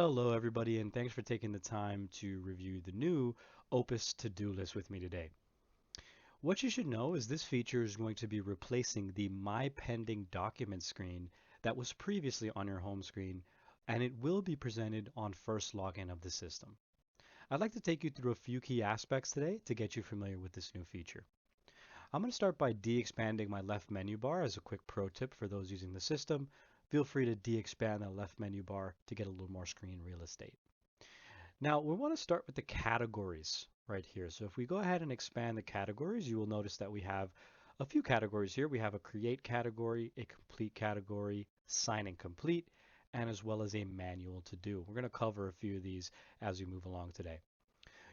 Hello, everybody, and thanks for taking the time to review the new Opus to-do list with me today. What you should know is this feature is going to be replacing the My Pending Documents screen that was previously on your home screen, and it will be presented on first login of the system. I'd like to take you through a few key aspects today to get you familiar with this new feature. I'm going to start by de-expanding my left menu bar as a quick pro tip for those using the system. Feel free to de-expand that left menu bar to get a little more screen real estate. Now, we want to start with the categories right here. So if we go ahead and expand the categories, you will notice that we have a few categories here. We have a create category, a complete category, sign and complete, and as well as a manual to do. We're going to cover a few of these as we move along today.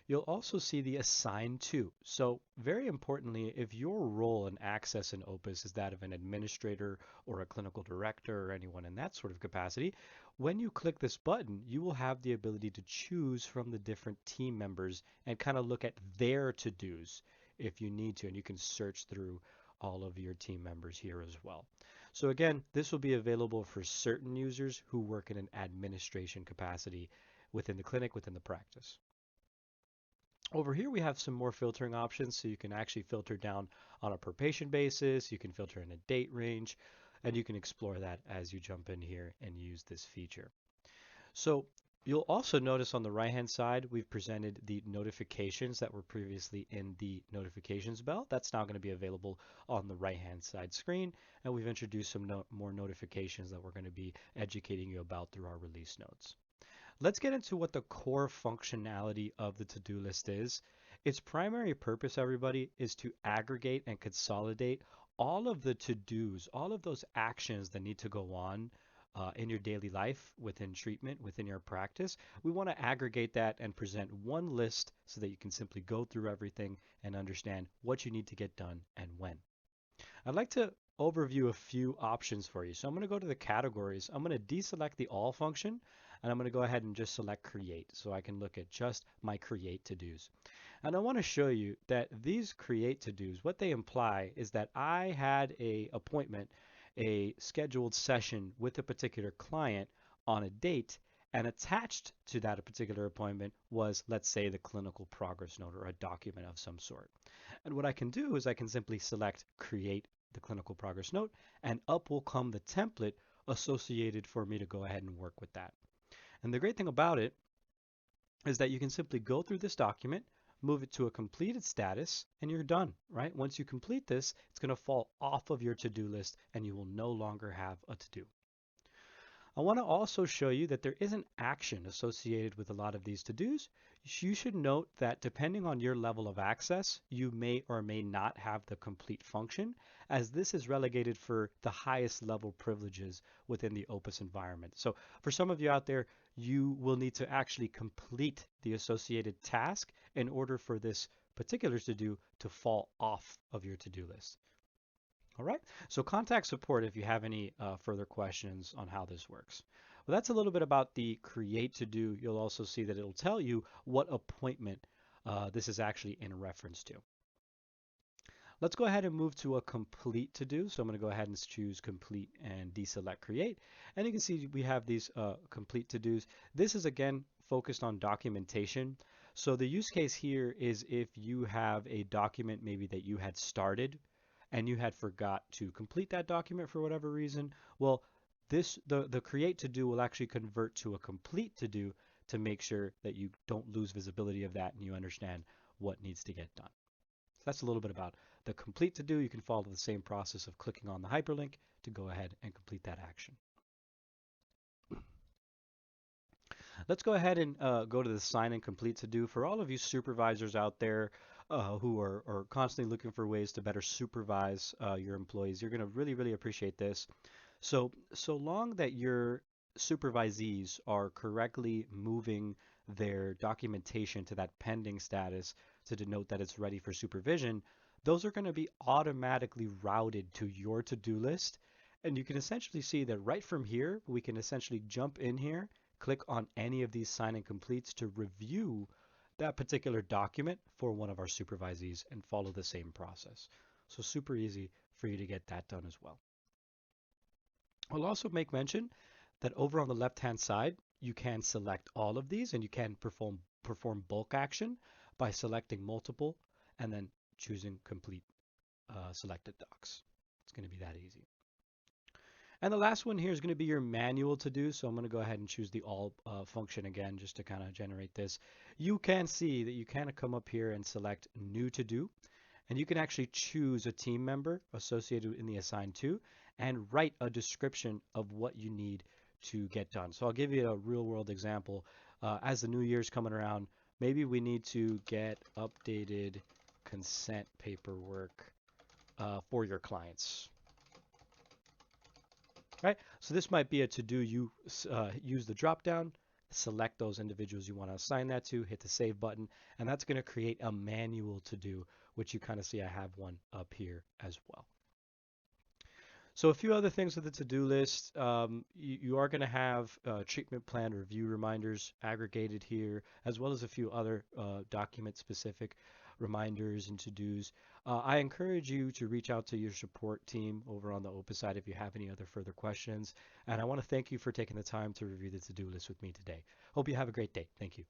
You'll also see the assign to. So very importantly, if your role and access in Opus is that of an administrator or a clinical director or anyone in that sort of capacity, when you click this button, you will have the ability to choose from the different team members and kind of look at their to-dos if you need to, and you can search through all of your team members here as well. So again, this will be available for certain users who work in an administration capacity within the clinic, within the practice. Over here, we have some more filtering options, so you can actually filter down on a per patient basis, you can filter in a date range, and you can explore that as you jump in here and use this feature. So you'll also notice on the right-hand side, we've presented the notifications that were previously in the notifications bell. That's now going to be available on the right-hand side screen, and we've introduced some more notifications that we're going to be educating you about through our release notes. Let's get into what the core functionality of the to-do list is. Its primary purpose, everybody, is to aggregate and consolidate all of the to-dos, all of those actions that need to go on in your daily life, within treatment, within your practice. We want to aggregate that and present one list so that you can simply go through everything and understand what you need to get done and when. I'd like to overview a few options for you. So I'm going to go to the categories. I'm going to deselect the all function, and I'm going to go ahead and just select create so I can look at just my create to-dos. And I want to show you that these create to-dos, what they imply is that I had a appointment, a scheduled session with a particular client on a date, and attached to that particular appointment was, let's say, the clinical progress note or a document of some sort. And what I can do is I can simply select create the clinical progress note, and up will come the template associated for me to go ahead and work with that. And the great thing about it is that you can simply go through this document, move it to a completed status, and you're done, right? Once you complete this, it's going to fall off of your to-do list and you will no longer have a to-do. I want to also show you that there is an action associated with a lot of these to-dos. You should note that depending on your level of access, you may or may not have the complete function, as this is relegated for the highest level privileges within the Opus environment. So for some of you out there, you will need to actually complete the associated task in order for this particular to-do to fall off of your to-do list. All right, so contact support if you have any further questions on how this works. Well, that's a little bit about the create to do. You'll also see that it'll tell you what appointment this is actually in reference to. Let's go ahead and move to a complete to do. So I'm going to go ahead and choose complete and deselect create. And you can see we have these complete to dos. This is again focused on documentation. So the use case here is if you have a document maybe that you had started and you had forgot to complete that document for whatever reason, well, the create to do will actually convert to a complete to do to make sure that you don't lose visibility of that and you understand what needs to get done. So that's a little bit about the complete to do. You can follow the same process of clicking on the hyperlink to go ahead and complete that action. Let's go ahead and go to the sign and complete to do. For all of you supervisors out there who are constantly looking for ways to better supervise your employees, you're going to really appreciate this. So long that your supervisees are correctly moving their documentation to that pending status to denote that it's ready for supervision, those are going to be automatically routed to your to-do list. And you can essentially see that right from here, we can essentially jump in here, click on any of these sign and completes to review that particular document for one of our supervisees and follow the same process. So super easy for you to get that done as well. I'll also make mention that over on the left-hand side, you can select all of these and you can perform bulk action by selecting multiple and then choosing complete selected docs. It's going to be that easy. And the last one here is going to be your manual to do. So I'm going to go ahead and choose the all function again just to kind of generate this. You can see that you kind of come up here and select new to do. And you can actually choose a team member associated in the assigned to and write a description of what you need to get done. So I'll give you a real world example. As the new year's coming around, maybe we need to get updated consent paperwork for your clients. Right? So this might be a to-do. You use the drop-down, select those individuals you want to assign that to, hit the save button, and that's going to create a manual to-do, which you kind of see I have one up here as well. So a few other things with the to-do list. You are going to have treatment plan review reminders aggregated here, as well as a few other document-specific reminders and to-dos. I encourage you to reach out to your support team over on the Opus side if you have any other further questions. And I want to thank you for taking the time to review the to-do list with me today. Hope you have a great day. Thank you.